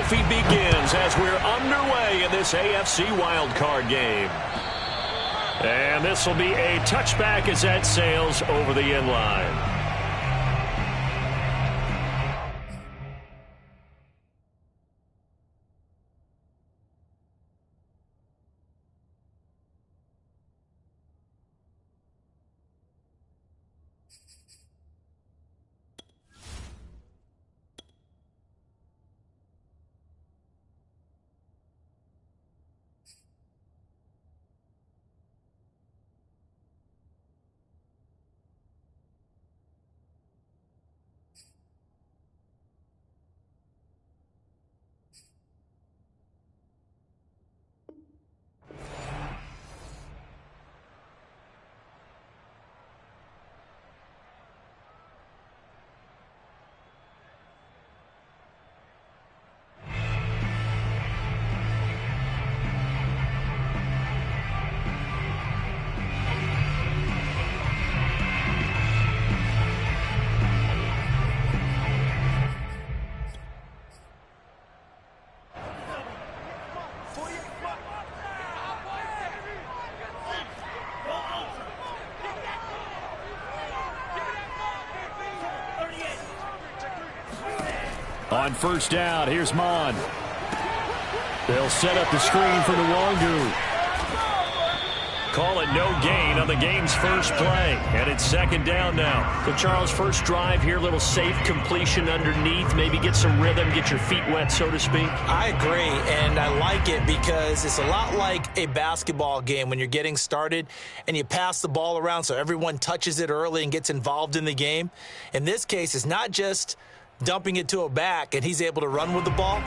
trophy begins as we're underway in this AFC wildcard game. And this will be a touchback as that sails over the end line. On first down, here's Mon. They'll set up the screen for Nwangu. Call it no gain on the game's first play. And it's second down now. So, Charles, first drive here, little safe completion underneath. Maybe get some rhythm, get your feet wet, so to speak. I agree, and I like it because it's a lot like a basketball game when you're getting started and you pass the ball around so everyone touches it early and gets involved in the game. In this case, it's not just dumping it to a back and he's able to run with the ball,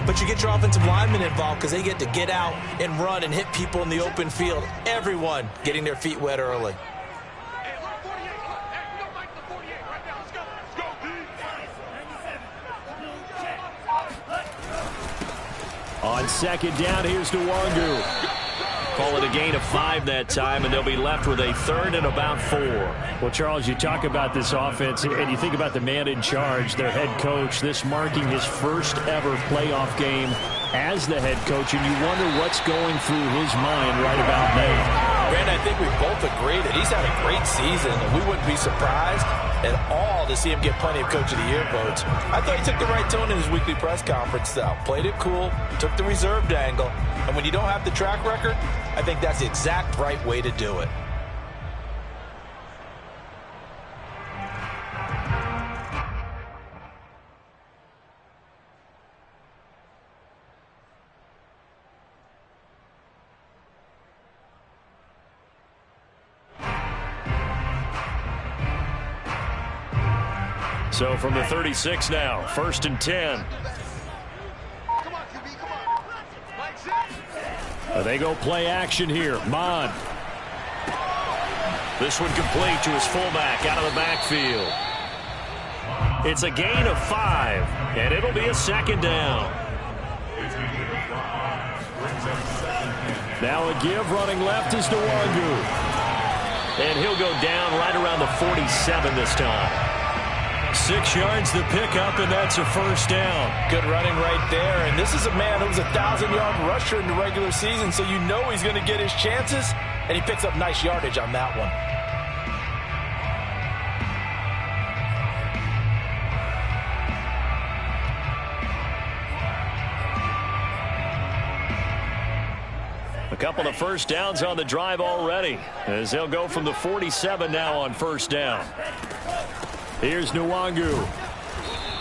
but you get your offensive linemen involved because they get to get out and run and hit people in the open field. Everyone getting their feet wet early. On second down, here's Nwangu. Call it a gain of 5 that time, and they'll be left with a third and about 4. Well, Charles, you talk about this offense, and you think about the man in charge, their head coach, this marking his first ever playoff game as the head coach, and you wonder what's going through his mind right about now. Brandon, I think we both agree that he's had a great season, and we wouldn't be surprised at all to see him get plenty of Coach of the Year votes. I thought he took the right tone in his weekly press conference, though. Played it cool, took the reserved angle, and when you don't have the track record, I think that's the exact right way to do it. So from the 36 now, 1st and 10. They go play action here. Mon. This one complete to his fullback out of the backfield. It's a gain of 5, and it'll be a second down. Now a give running left is Nwangu. And he'll go down right around the 47 this time. 6 yards to pick up, and that's a first down. Good running right there, and this is a man who was a 1,000-yard rusher in the regular season, so you know he's going to get his chances, and he picks up nice yardage on that one. A couple of first downs on the drive already, as they'll go from the 47 now on first down. Here's Nwangu.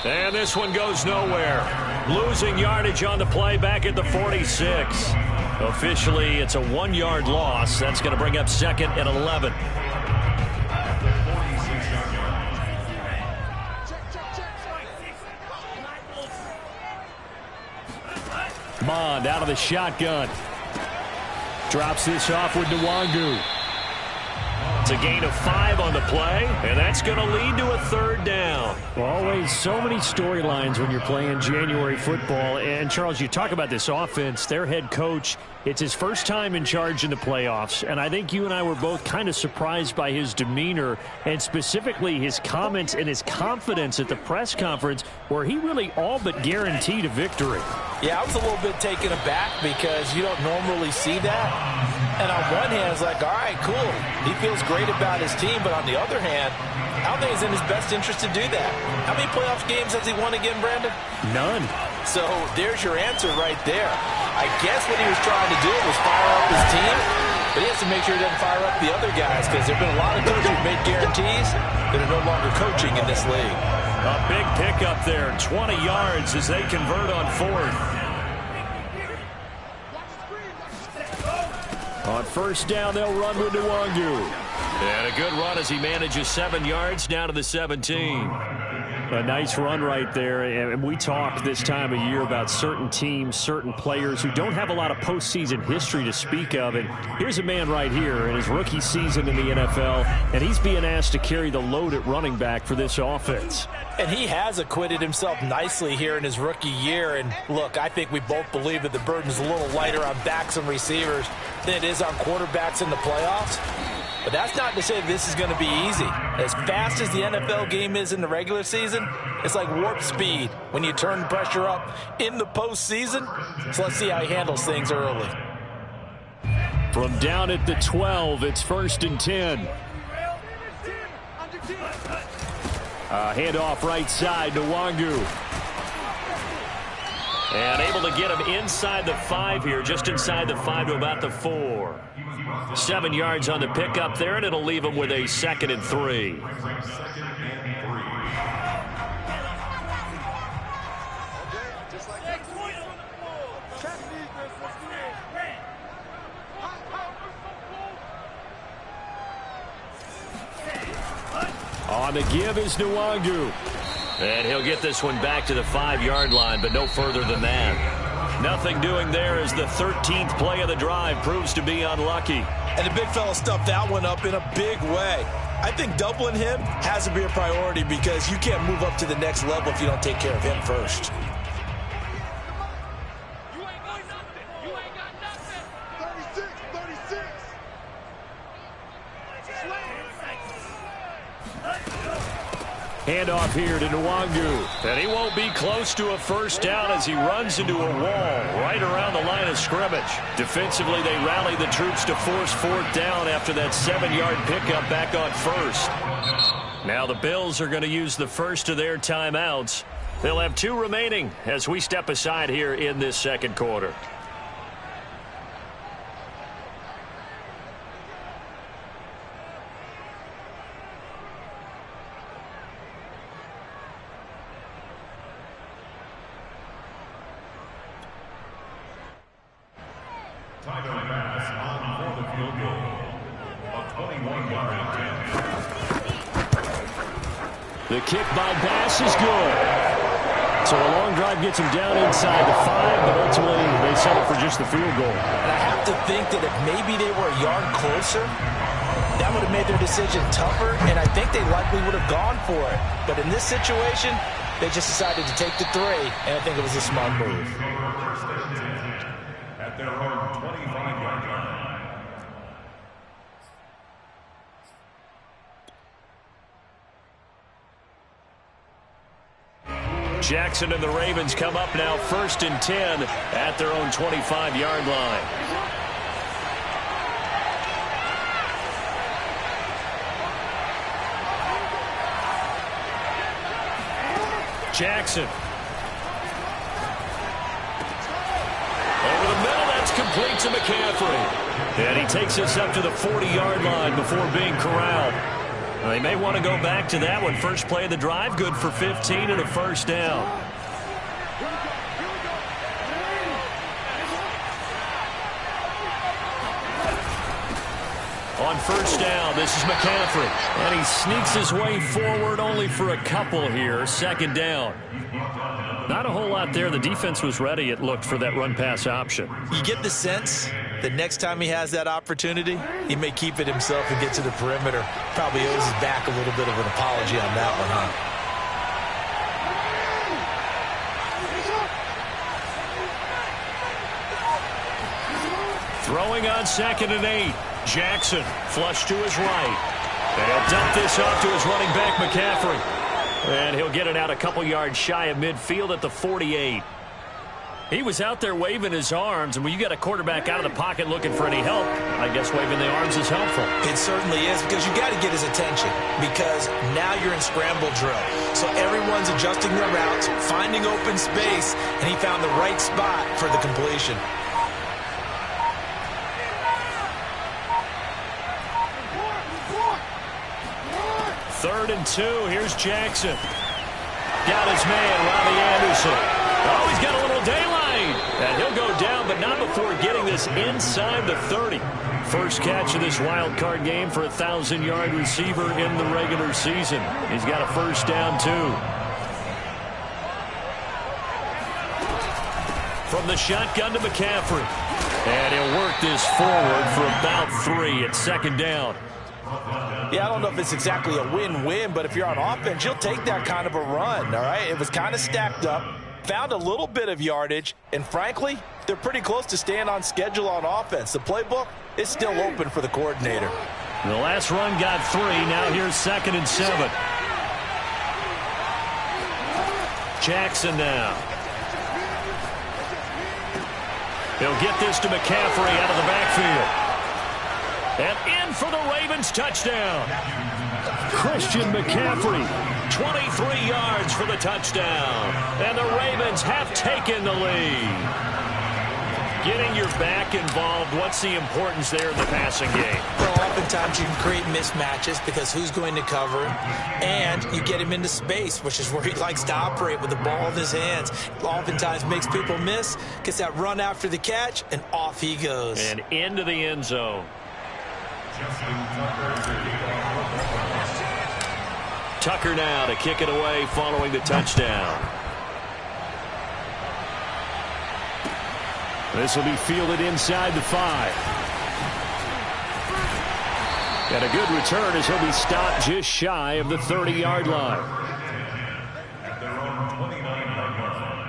And this one goes nowhere. Losing yardage on the play back at the 46. Officially, it's a 1-yard loss. That's going to bring up 2nd and 11. Mond out of the shotgun. Drops this off with Nwangu. It's a gain of 5 on the play, and that's going to lead to a 3rd down. Well, always so many storylines when you're playing January football. And, Charles, you talk about this offense, their head coach, it's his first time in charge in the playoffs, and I think you and I were both kind of surprised by his demeanor and specifically his comments and his confidence at the press conference where he really all but guaranteed a victory. Yeah, I was a little bit taken aback because you don't normally see that. And on one hand, it's like, all right, cool. He feels great about his team, but on the other hand, I don't think it's in his best interest to do that. How many playoff games has he won again, Brandon? None. So there's your answer right there. I guess what he was trying to do was fire up his team, but he has to make sure he doesn't fire up the other guys because there have been a lot of coaches who've made guarantees that are no longer coaching in this league. A big pickup there, 20 yards as they convert on 4th. On 1st down, they'll run with Nwangu. And a good run as he manages 7 yards down to the 17. A nice run right there, and we talk this time of year about certain teams, certain players who don't have a lot of postseason history to speak of, and here's a man right here in his rookie season in the NFL, and he's being asked to carry the load at running back for this offense. And he has acquitted himself nicely here in his rookie year, and look, I think we both believe that the burden's a little lighter on backs and receivers than it is on quarterbacks in the playoffs. But that's not to say this is going to be easy. As fast as the NFL game is in the regular season, it's like warp speed when you turn the pressure up in the postseason. So let's see how he handles things early. From down at the 12, it's 1st and 10. Handoff right side to Nwangu. And able to get him inside the 5 here, just inside the 5 to about the 4. 7 yards on the pickup there, and it'll leave him with a 2nd and 3. On the give is Nwangu. And he'll get this one back to the 5-yard line, but no further than that. Nothing doing there as the 13th play of the drive proves to be unlucky. And the big fella stuffed that one up in a big way. I think doubling him has to be a priority because you can't move up to the next level if you don't take care of him first. Handoff here to Nwangu. And he won't be close to a 1st down as he runs into a wall right around the line of scrimmage. Defensively, they rally the troops to force 4th down after that 7-yard pickup back on 1st. Now the Bills are going to use the first of their timeouts. They'll have 2 remaining as we step aside here in this 2nd quarter. The kick by Bass is good. So a long drive gets him down inside the 5, but ultimately they settle for just the field goal. And I have to think that if maybe they were a yard closer, that would have made their decision tougher, and I think they likely would have gone for it. But in this situation, they just decided to take the 3, and I think it was a smart move. At their own 25-yard line. Jackson and the Ravens come up now 1st and 10 at their own 25-yard line. Jackson. Over the middle, that's complete to McCaffrey. And he takes us up to the 40-yard line before being corralled. They may want to go back to that one. First play of the drive, good for 15 and a 1st down. On 1st down, this is McCaffrey. And he sneaks his way forward only for a couple here. 2nd down. Not a whole lot there. The defense was ready, it looked, for that run-pass option. You get the sense the next time he has that opportunity, he may keep it himself and get to the perimeter. Probably owes his back a little bit of an apology on that one, huh? Throwing on 2nd and 8. Jackson flush to his right. And he'll dump this off to his running back, McCaffrey. And he'll get it out a couple yards shy of midfield at the 48. He was out there waving his arms, and when you got a quarterback out of the pocket looking for any help, I guess waving the arms is helpful. It certainly is, because you got to get his attention, because now you're in scramble drill. So everyone's adjusting their routes, finding open space, and he found the right spot for the completion. Third and 2. Here's Jackson. Got his man, Robbie Anderson. Oh, he's got a little daylight. And he'll go down, but not before getting this inside the 30. First catch of this wild card game for a 1,000-yard receiver in the regular season. He's got a first down, too. From the shotgun to McCaffrey. And he'll work this forward for about 3 at 2nd down. Yeah, I don't know if it's exactly a win-win, but if you're on offense, you'll take that kind of a run, all right? It was kind of stacked up, found a little bit of yardage, and frankly, they're pretty close to staying on schedule on offense. The playbook is still open for the coordinator. The last run got 3. Now here's 2nd and 7. Jackson now. He'll get this to McCaffrey out of the backfield. And in for the Ravens touchdown. Christian McCaffrey, 23 yards for the touchdown. And the Ravens have taken the lead. Getting your back involved, what's the importance there in the passing game? Well, oftentimes you can create mismatches because who's going to cover him, and you get him into space, which is where he likes to operate with the ball in his hands. Oftentimes makes people miss, gets that run after the catch, and off he goes. And into the end zone. Tucker now to kick it away following the touchdown. This will be fielded inside the 5. And a good return as he'll be stopped just shy of the 30-yard line. At their own 29-yard line.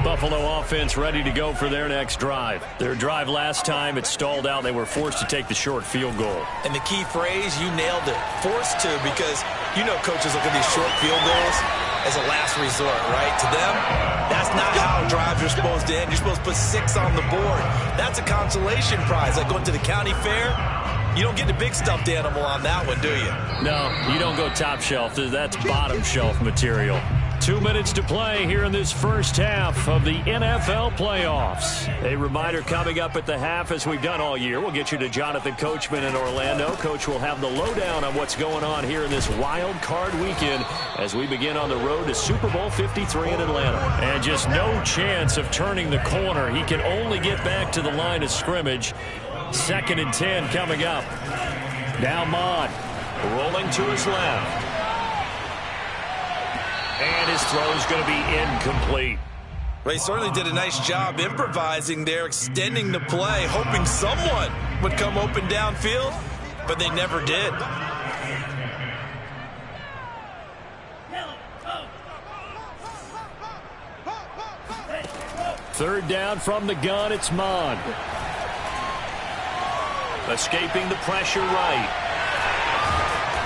Buffalo offense ready to go for their next drive. Their drive last time, it stalled out. They were forced to take the short field goal. And the key phrase, you nailed it. Forced to, because you know coaches look at these short field goals as a last resort, right? To them, that's not how drives are supposed to end. You're supposed to put 6 on the board. That's a consolation prize. Like going to the county fair, you don't get the big stuffed animal on that one, do you? No, you don't go top shelf. That's bottom shelf material. 2 minutes to play here in this first half of the NFL playoffs. A reminder coming up at the half, as we've done all year. We'll get you to Jonathan Coachman in Orlando. Coach will have the lowdown on what's going on here in this wild card weekend as we begin on the road to Super Bowl 53 in Atlanta. And just no chance of turning the corner. He can only get back to the line of scrimmage. 2nd and 10 coming up. Now Mond rolling to his left. And his throw is going to be incomplete. Well, he certainly did a nice job improvising there, extending the play, hoping someone would come open downfield, but they never did. Third down from the gun, it's Mond. Escaping the pressure right.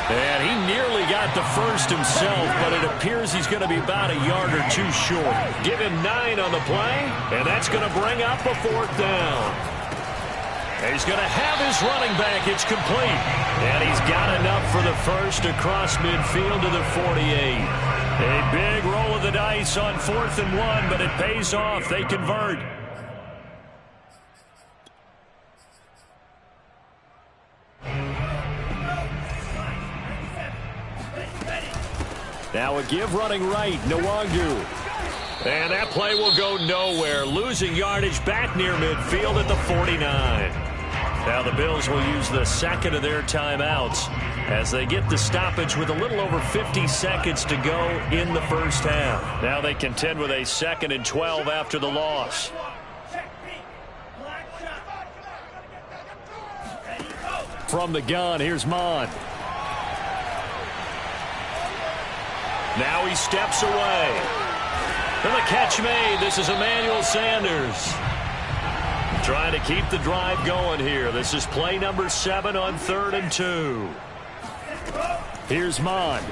And he nearly got the first himself, but it appears he's going to be about a yard or 2 short. Give him 9 on the play, and that's going to bring up a 4th down. And he's going to have his running back. It's complete. And he's got enough for the first across midfield to the 48. A big roll of the dice on 4th and 1, but it pays off. They convert. Now a give running right, Nwangu. And that play will go nowhere. Losing yardage back near midfield at the 49. Now the Bills will use the second of their timeouts as they get the stoppage with a little over 50 seconds to go in the first half. Now they contend with a 2nd and 12 after the loss. From the gun, here's Mond. Now he steps away. And the catch made. This is Emmanuel Sanders. Trying to keep the drive going here. This is play number 7 on 3rd and 2. Here's Mond.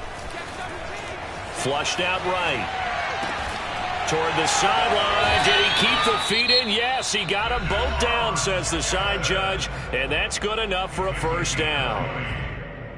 Flushed out right. Toward the sideline. Did he keep the feet in? Yes, he got them both down, says the side judge. And that's good enough for a first down.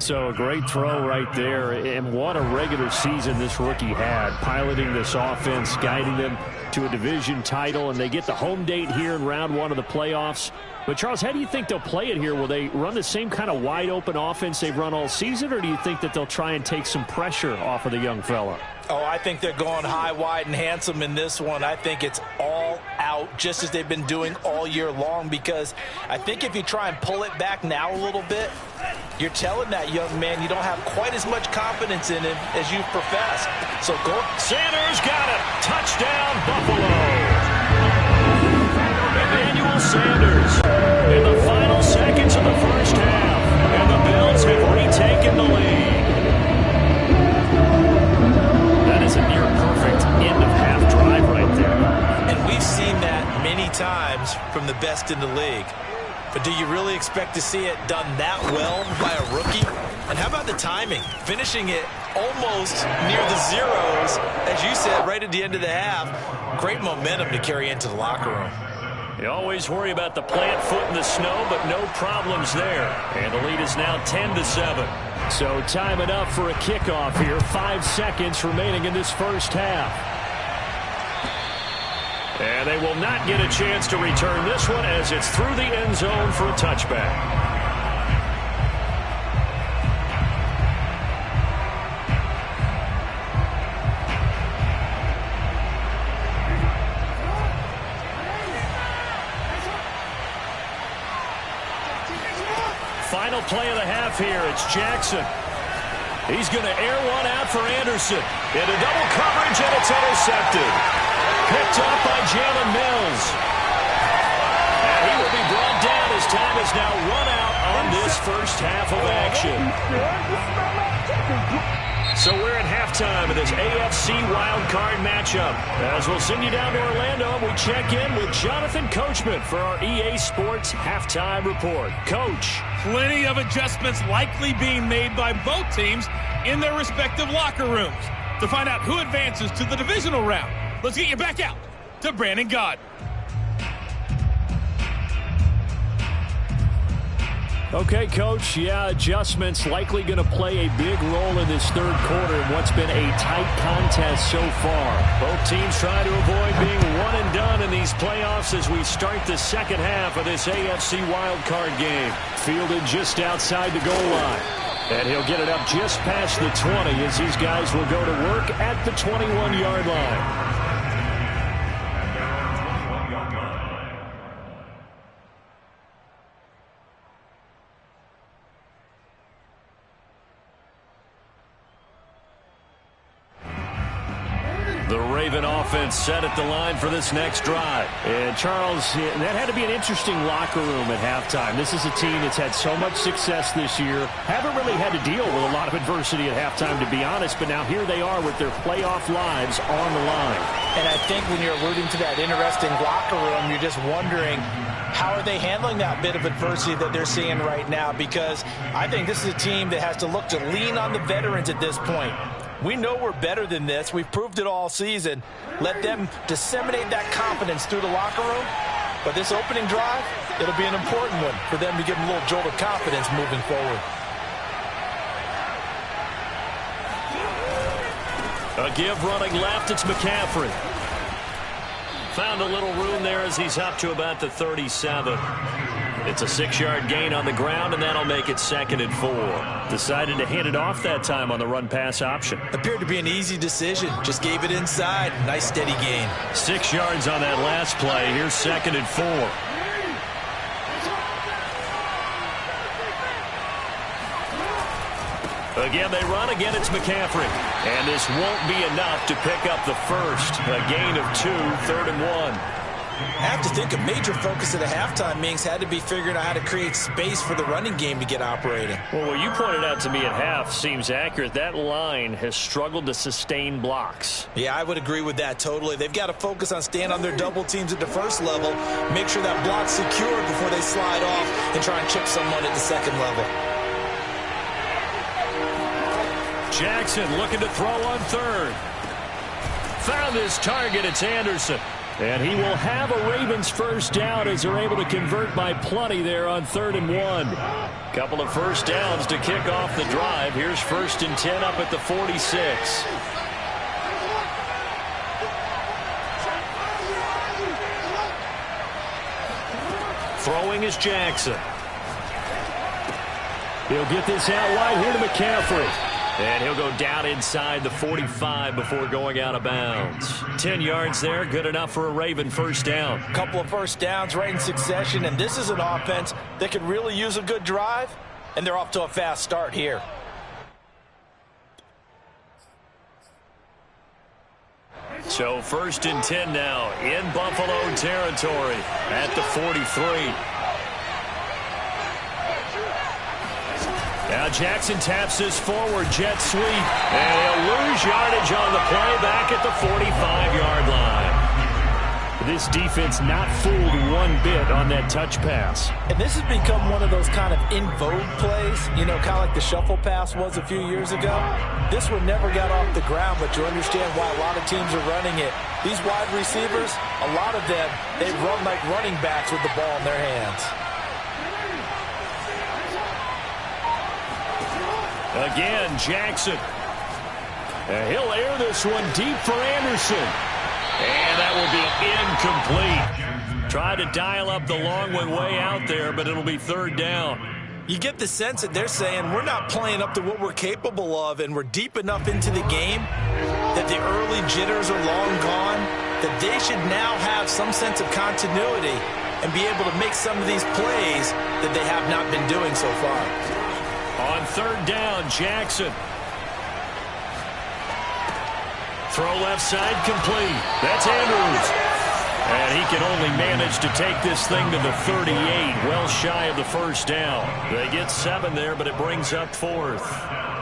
So a great throw right there, and what a regular season this rookie had, piloting this offense, guiding them to a division title, and they get the home date here in round 1 of the playoffs. But, Charles, how do you think they'll play it here? Will they run the same kind of wide-open offense they've run all season, or do you think that they'll try and take some pressure off of the young fella? Oh, I think they're going high, wide, and handsome in this one. I think it's all out, just as they've been doing all year long, because I think if you try and pull it back now a little bit, you're telling that young man you don't have quite as much confidence in him as you've professed. So go. Sanders got it. Touchdown, Buffalo. Emmanuel Sanders in the final seconds of the first half. And the Bills have retaken the lead. That is a near-perfect end-of-half drive right there. And we've seen that many times from the best in the league. But do you really expect to see it done that well by a rookie? And how about the timing? Finishing it almost near the zeros, as you said, right at the end of the half. Great momentum to carry into the locker room. You always worry about the plant foot in the snow, but no problems there. And the lead is now 10-7. So time enough for a kickoff here. 5 seconds remaining in this first half. And they will not get a chance to return this one as it's through the end zone for a touchback. Final play of the half here. It's Jackson. He's going to air one out for Anderson. Into double coverage, and it's intercepted. Picked up by Jalen Mills. And he will be brought down as time is now run out on this first half of action. So we're at halftime of this AFC wildcard matchup. As we'll send you down to Orlando, and we check in with Jonathan Coachman for our EA Sports Halftime Report. Coach. Plenty of adjustments likely being made by both teams in their respective locker rooms. To find out who advances to the divisional round, let's get you back out to Brandon Gaudin. Okay, Coach. Yeah, adjustments likely going to play a big role in this third quarter in what's been a tight contest so far. Both teams trying to avoid being one and done in these playoffs as we start the second half of this AFC wildcard game. Fielded just outside the goal line. And he'll get it up just past the 20 as these guys will go to work at the 21-yard line. The Raven offense set at the line for this next drive. And, Charles, that had to be an interesting locker room at halftime. This is a team that's had so much success this year. Haven't really had to deal with a lot of adversity at halftime, to be honest. But now here they are with their playoff lives on the line. And I think when you're alluding to that interesting locker room, you're just wondering, how are they handling that bit of adversity that they're seeing right now? Because I think this is a team that has to look to lean on the veterans at this point. We know we're better than this. We've proved it all season. Let them disseminate that confidence through the locker room. But this opening drive, it'll be an important one for them to give them a little jolt of confidence moving forward. A give running left, it's McCaffrey. Found a little room there as he's up to about the 37. It's a 6-yard gain on the ground, and that'll make it 2nd and 4. Decided to hand it off that time on the run-pass option. Appeared to be an easy decision. Just gave it inside. Nice steady gain. 6 yards on that last play. Here's 2nd and 4. Again, they run. Again, it's McCaffrey. And this won't be enough to pick up the first. A gain of 2, 3rd and 1. I have to think a major focus of the halftime meetings had to be figuring out how to create space for the running game to get operating. Well, what you pointed out to me at half seems accurate. That line has struggled to sustain blocks. Yeah, I would agree with that totally. They've got to focus on staying on their double teams at the first level, make sure that block's secure before they slide off and try and chip someone at the second level. Jackson looking to throw on 3rd. Found his target. It's Anderson. And he will have a Ravens first down as they're able to convert by plenty there on 3rd and 1. Couple of first downs to kick off the drive. Here's 1st and 10 up at the 46. Throwing is Jackson. He'll get this out wide here to McCaffrey. And he'll go down inside the 45 before going out of bounds. 10 yards there, good enough for a Raven first down. A couple of first downs right in succession, and this is an offense that could really use a good drive, and they're off to a fast start here. So 1st and 10 now in Buffalo territory at the 43. Now Jackson taps this forward jet sweep, and he'll lose yardage on the play back at the 45-yard line. This defense not fooled one bit on that touch pass. And this has become one of those kind of in vogue plays, you know, kind of like the shuffle pass was a few years ago. This one never got off the ground, but you understand why a lot of teams are running it. These wide receivers, a lot of them, they run like running backs with the ball in their hands. Again, Jackson. And he'll air this one deep for Anderson. And that will be incomplete. Tried to dial up the long one way out there, but it'll be 3rd down. You get the sense that they're saying we're not playing up to what we're capable of, and we're deep enough into the game that the early jitters are long gone, that they should now have some sense of continuity and be able to make some of these plays that they have not been doing so far. On 3rd down, Jackson. Throw left side complete. That's Andrews. And he can only manage to take this thing to the 38, well shy of the first down. They get 7 there, but it brings up 4th.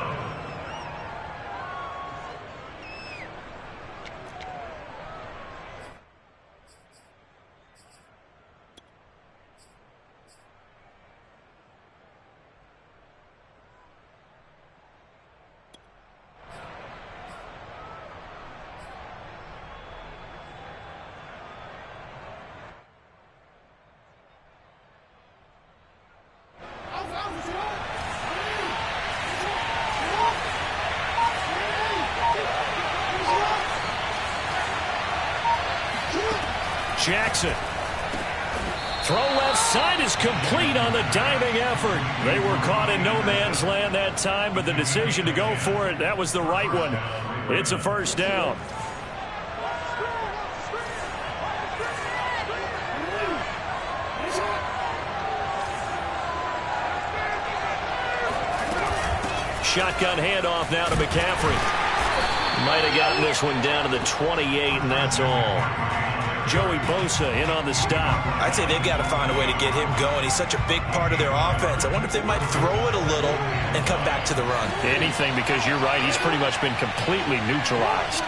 Jackson. Throw left side is complete on the diving effort. They were caught in no man's land that time, but the decision to go for it, that was the right one. It's a first down. Shotgun handoff now to McCaffrey. Might have gotten this one down to the 28, and that's all. Joey Bosa in on the stop. I'd say they've got to find a way to get him going. He's such a big part of their offense. I wonder if they might throw it a little and come back to the run. Anything, because you're right. He's pretty much been completely neutralized.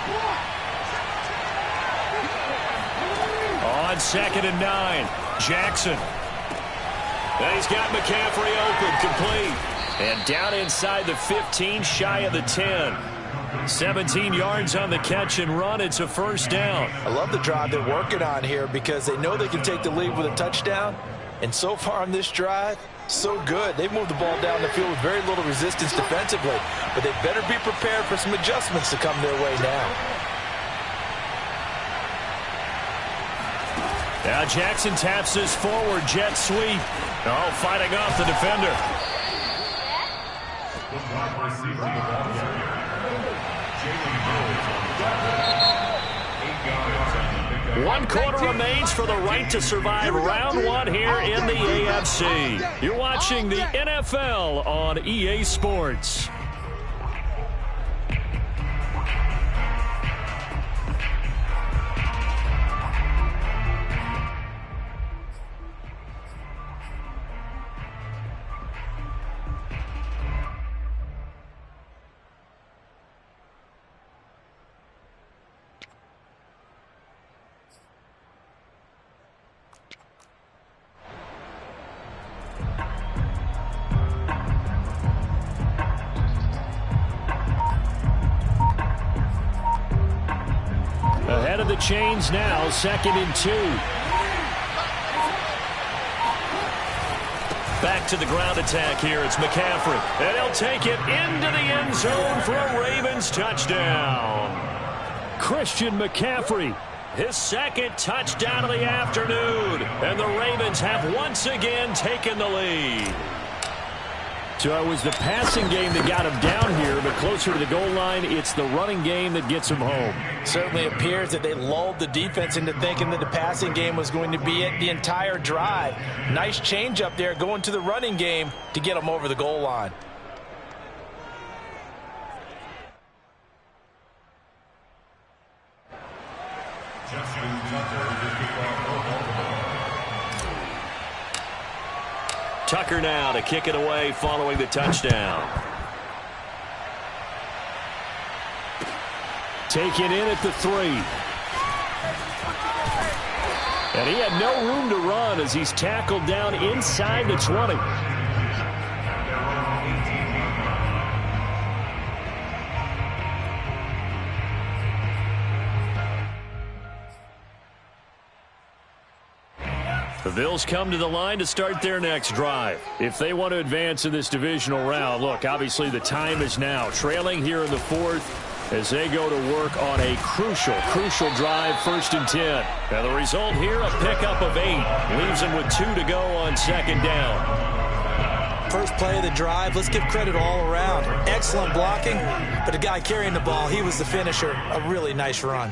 On 2nd and 9, Jackson. And he's got McCaffrey open, complete. And down inside the 15, shy of the 10. 17 yards on the catch and run. It's a first down. I love the drive they're working on here because they know they can take the lead with a touchdown. And so far on this drive, so good. They've moved the ball down the field with very little resistance defensively. But they better be prepared for some adjustments to come their way now. Now Jackson taps this forward jet sweep. Oh, fighting off the defender. One quarter remains for the right to survive round 1 here in the AFC. You're watching the NFL on EA Sports. the chains now, 2nd and 2. Back to the ground attack here. It's McCaffrey. And he'll take it into the end zone for a Ravens touchdown. Christian McCaffrey. His 2nd touchdown of the afternoon. And the Ravens have once again taken the lead. So it was the passing game that got him down here, but closer to the goal line, it's the running game that gets him home. Certainly appears that they lulled the defense into thinking that the passing game was going to be it the entire drive. Nice change up there going to the running game to get them over the goal line. Tucker now to kick it away following the touchdown. Taken in at the 3. And he had no room to run as he's tackled down inside the 20. The Bills come to the line to start their next drive. If they want to advance in this divisional round, look, obviously the time is now. Trailing here in the 4th as they go to work on a crucial drive, 1st and 10. And the result here, a pickup of 8. Leaves them with 2 to go on 2nd down. First play of the drive, let's give credit all around. Excellent blocking, but the guy carrying the ball, he was the finisher. A really nice run.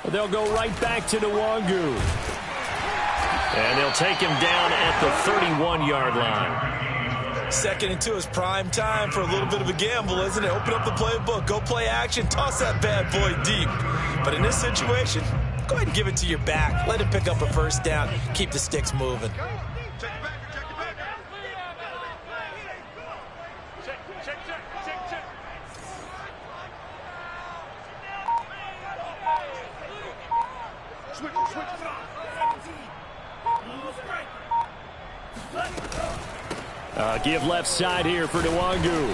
They'll go right back to Nwangu. And they'll take him down at the 31-yard line. 2nd and 2 is prime time for a little bit of a gamble, isn't it? Open up the playbook, go play action, toss that bad boy deep. But in this situation, go ahead and give it to your back. Let him pick up a 1st down. Keep the sticks moving. Give left side here for Nwangu.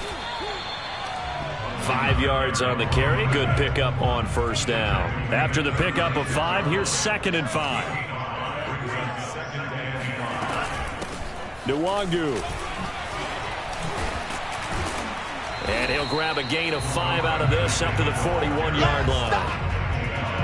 5 yards on the carry. Good pickup on 1st down. After the pickup of 5, here's 2nd and 5. Nwangu. And he'll grab a gain of 5 out of this up to the 41-yard line.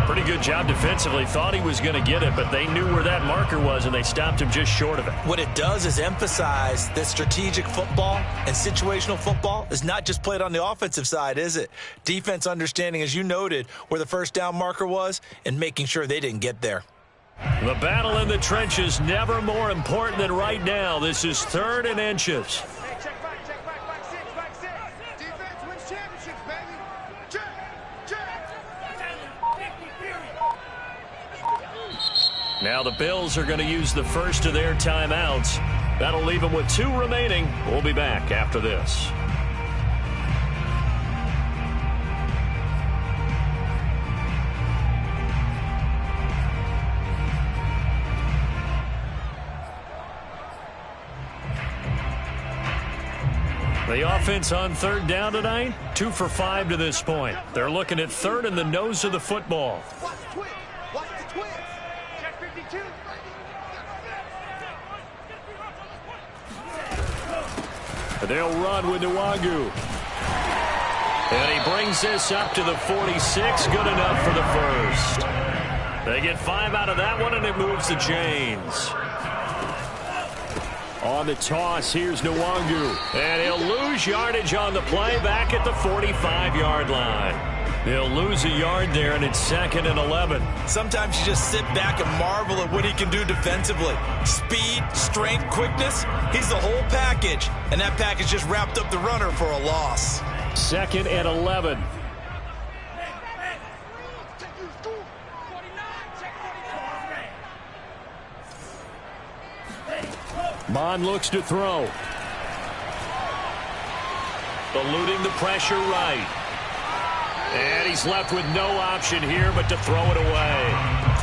Pretty good job defensively. Thought he was going to get it, but they knew where that marker was, and they stopped him just short of it. What it does is emphasize that strategic football and situational football is not just played on the offensive side, is it? Defense understanding, as you noted, where the 1st down marker was and making sure they didn't get there. The battle in the trenches never more important than right now. This is 3rd and inches. Now the Bills are going to use the first of their timeouts. That'll leave them with 2 remaining. We'll be back after this. The offense on 3rd down tonight, 2 for 5 to this point. They're looking at 3rd in the nose of the football. They'll run with Nwangu. And he brings this up to the 46. Good enough for the 1st. They get 5 out of that one, and it moves the chains. On the toss, here's Nwangu. And he'll lose yardage on the play back at the 45-yard line. They'll lose a yard there, and it's 2nd and 11. Sometimes you just sit back and marvel at what he can do defensively. Speed, strength, quickness, he's the whole package. And that package just wrapped up the runner for a loss. 2nd and 11. Mond looks to throw. Eluding the pressure right. And he's left with no option here but to throw it away.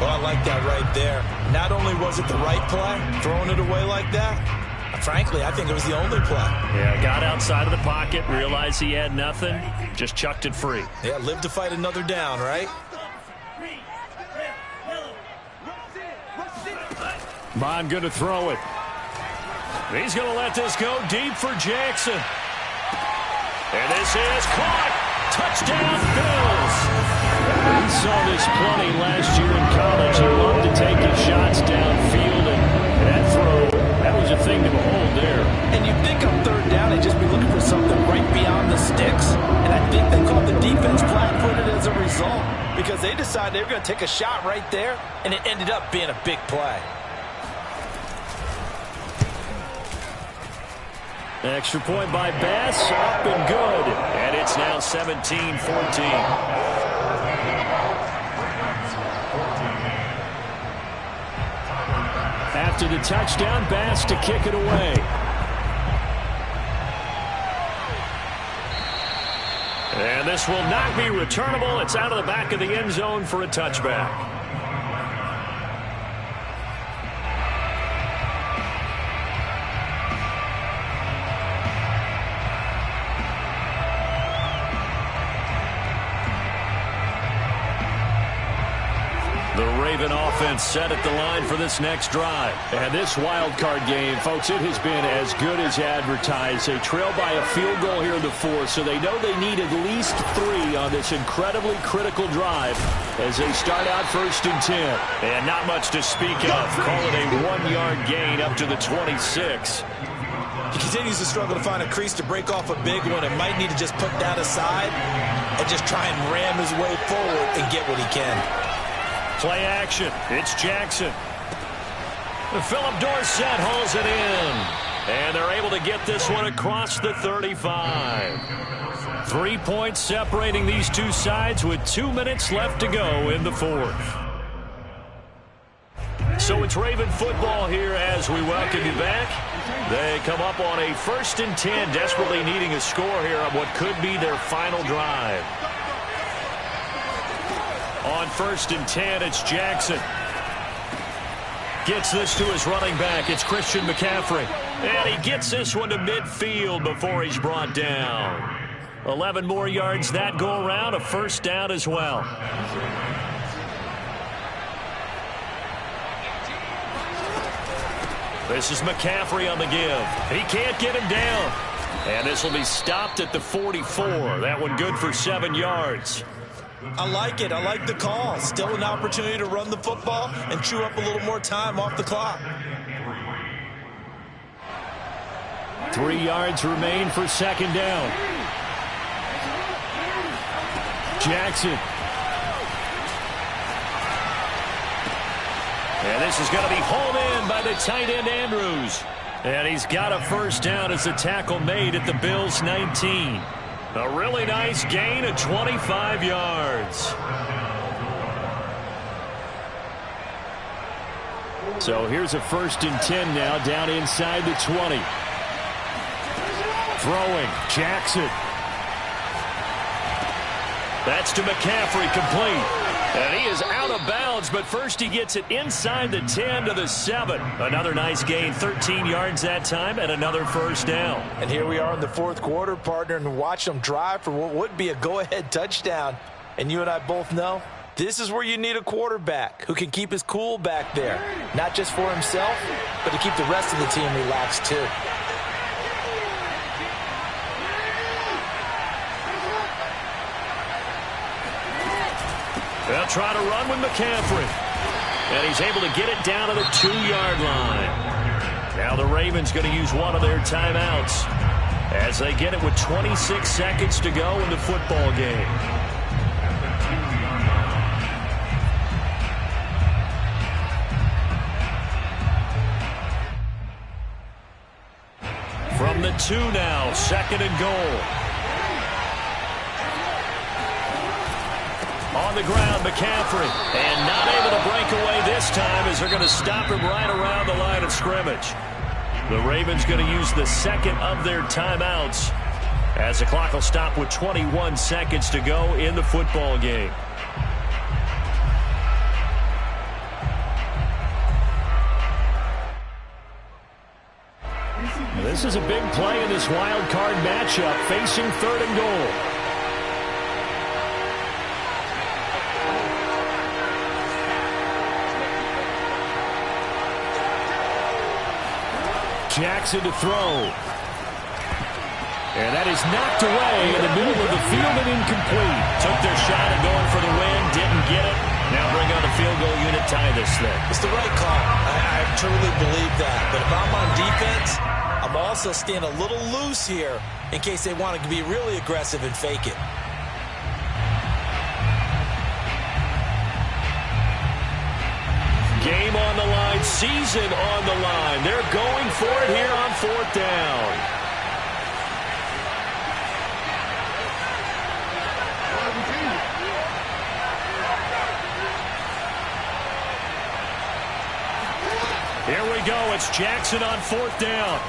Well, I like that right there. Not only was it the right play, throwing it away like that, frankly, I think it was the only play. Yeah, got outside of the pocket, realized he had nothing, just chucked it free. Yeah, live to fight another down, right? Bond going to throw it. He's going to let this go deep for Jackson. And this is caught. Touchdown, Bills. We saw this plenty last year in college. He loved to take his shots downfield, and that throw, that was a thing to behold there. And you think on third down, they'd just be looking for something right beyond the sticks. And I think they called the defense flat-footed as a result because they decided they were going to take a shot right there, and it ended up being a big play. Extra point by Bass, up and good. And it's now 17-14. After the touchdown, Bass to kick it away. And this will not be returnable. It's out of the back of the end zone for a touchback. Raven offense set at the line for this next drive. And this wild card game, folks, it has been as good as advertised. They trail by a field goal here in the fourth, so they know they need at least 3 on this incredibly critical drive as they start out 1st and 10. And not much to speak of. Call it a 1-yard gain up to the 26. He continues to struggle to find a crease to break off a big one and might need to just put that aside and just try and ram his way forward and get what he can. Play action. It's Jackson. Philip Dorsett hauls it in. And they're able to get this one across the 35. 3 points separating these two sides with 2 minutes left to go in the fourth. So it's Raven football here as we welcome you back. They come up on a 1st and 10, desperately needing a score here on what could be their final drive. On 1st and 10, it's Jackson. Gets this to his running back. It's Christian McCaffrey. And he gets this one to midfield before he's brought down. 11 more yards that go around, a 1st down as well. This is McCaffrey on the give. He can't get him down. And this will be stopped at the 44. That one good for 7 yards. I like it. I like the call. Still an opportunity to run the football and chew up a little more time off the clock. 3 yards remain for 2nd down. Jackson. And this is going to be hauled in by the tight end Andrews. And he's got a 1st down as the tackle made at the Bills' 19. A really nice gain of 25 yards. So here's a 1st and 10 now down inside the 20. Throwing, Jackson. That's to McCaffrey, complete. And he is out of bounds, but first he gets it inside the 10 to the 7. Another nice gain, 13 yards that time, and another 1st down. And here we are in the 4th quarter, partner, and watch them drive for what would be a go-ahead touchdown. And you and I both know this is where you need a quarterback who can keep his cool back there, not just for himself, but to keep the rest of the team relaxed too. They'll try to run with McCaffrey. And he's able to get it down to the 2-yard line. Now the Ravens going to use one of their timeouts as they get it with 26 seconds to go in the football game. From the 2 now, 2nd and goal. On the ground, McCaffrey. And not able to break away this time as they're going to stop him right around the line of scrimmage. The Ravens going to use the 2nd of their timeouts as the clock will stop with 21 seconds to go in the football game. This is a big play in this wild card matchup facing 3rd and goal. Jackson to throw. And that is knocked away in the middle of the field and incomplete. Took their shot at going for the win, didn't get it. Now bring on the field goal unit, tie this thing. It's the right call. I truly believe that. But if I'm on defense, I'm also staying a little loose here in case they want to be really aggressive and fake it. Game on the line, season on the line. They're going for it here on 4th down. Here we go. It's Jackson on 4th down.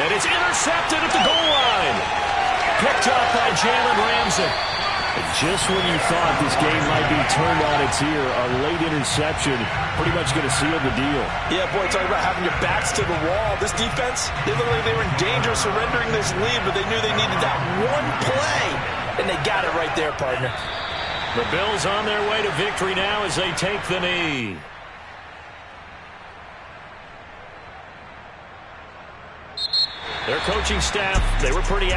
And it's intercepted at the goal line. Picked up by Jalen Ramsey. And just when you thought this game might be turned on its ear, a late interception pretty much going to seal the deal. Yeah, boy, talking about having your backs to the wall. This defense, they looked like they were in danger of surrendering this lead, but they knew they needed that one play, and they got it right there, partner. The Bills on their way to victory now as they take the knee. Their coaching staff, they were pretty